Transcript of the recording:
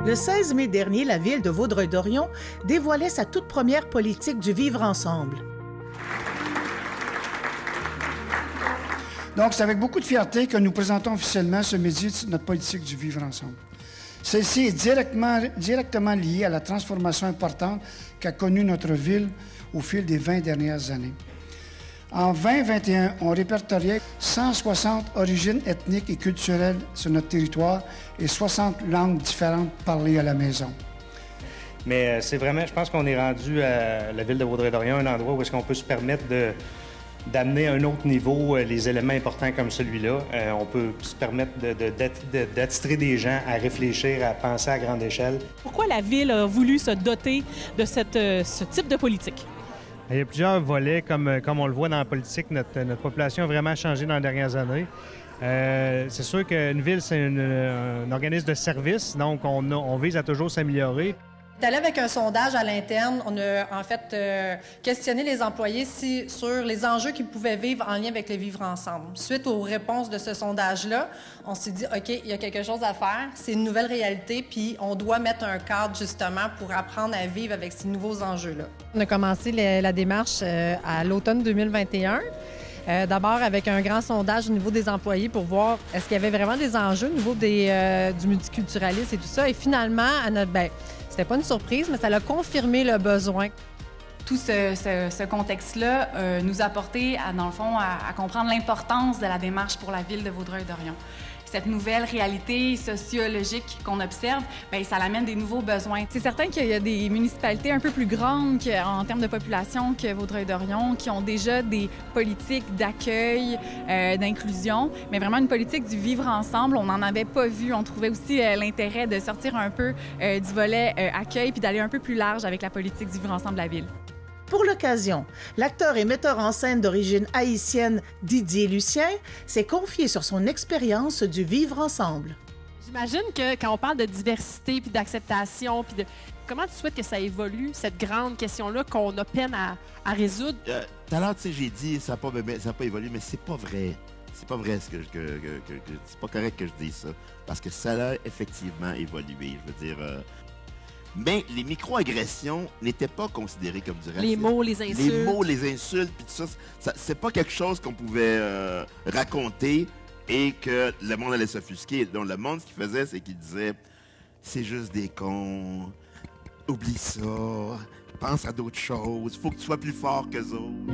Le 16 mai dernier, la ville de Vaudreuil-Dorion dévoilait sa toute première politique du vivre ensemble. Donc, c'est avec beaucoup de fierté que nous présentons officiellement ce midi notre politique du vivre ensemble. Celle-ci est directement liée à la transformation importante qu'a connue notre ville au fil des 20 dernières années. En 2021, on répertoriait 160 origines ethniques et culturelles sur notre territoire et 60 langues différentes parlées à la maison. Mais c'est vraiment, je pense qu'on est rendu à la ville de Vaudreuil-Dorion, un endroit où est-ce qu'on peut se permettre d'amener à un autre niveau les éléments importants comme celui-là. On peut se permettre d'attirer des gens à réfléchir, à penser à grande échelle. Pourquoi la ville a voulu se doter de ce type de politique? Il y a plusieurs volets, comme on le voit dans la politique. Notre population a vraiment changé dans les dernières années. C'est sûr qu'une ville, c'est un organisme de service, donc on vise à toujours s'améliorer. On est allé avec un sondage à l'interne. On a en fait questionné les employés sur les enjeux qu'ils pouvaient vivre en lien avec le vivre ensemble. Suite aux réponses de ce sondage-là, on s'est dit, OK, il y a quelque chose à faire. C'est une nouvelle réalité, puis on doit mettre un cadre justement pour apprendre à vivre avec ces nouveaux enjeux-là. On a commencé la démarche à l'automne 2021. D'abord avec un grand sondage au niveau des employés pour voir est-ce qu'il y avait vraiment des enjeux au niveau du multiculturalisme et tout ça. Et finalement, c'était pas une surprise, mais ça a confirmé le besoin. Tout ce contexte-là nous a porté, dans le fond, à comprendre l'importance de la démarche pour la ville de Vaudreuil-Dorion. Cette nouvelle réalité sociologique qu'on observe, bien, ça amène des nouveaux besoins. C'est certain qu'il y a des municipalités un peu plus grandes en termes de population que Vaudreuil-Dorion qui ont déjà des politiques d'accueil, d'inclusion, mais vraiment une politique du vivre ensemble, on n'en avait pas vu. On trouvait aussi l'intérêt de sortir un peu du volet accueil puis d'aller un peu plus large avec la politique du vivre ensemble de la ville. Pour l'occasion, l'acteur et metteur en scène d'origine haïtienne Didier Lucien s'est confié sur son expérience du vivre ensemble. J'imagine que quand on parle de diversité puis d'acceptation, puis comment tu souhaites que ça évolue, cette grande question-là qu'on a peine à résoudre? Tout à l'heure, tu sais, j'ai dit ça n'a pas évolué, mais c'est pas vrai. C'est pas vrai c'est pas correct que je dise ça. Parce que ça a effectivement évolué. Je veux dire... Mais les micro-agressions n'étaient pas considérées comme du racisme. Les mots, les insultes. Les mots, les insultes, puis tout ça, c'est pas quelque chose qu'on pouvait raconter et que le monde allait s'offusquer. Donc le monde, ce qu'il faisait, c'est qu'il disait « C'est juste des cons, oublie ça, pense à d'autres choses, faut que tu sois plus fort qu'eux autres. »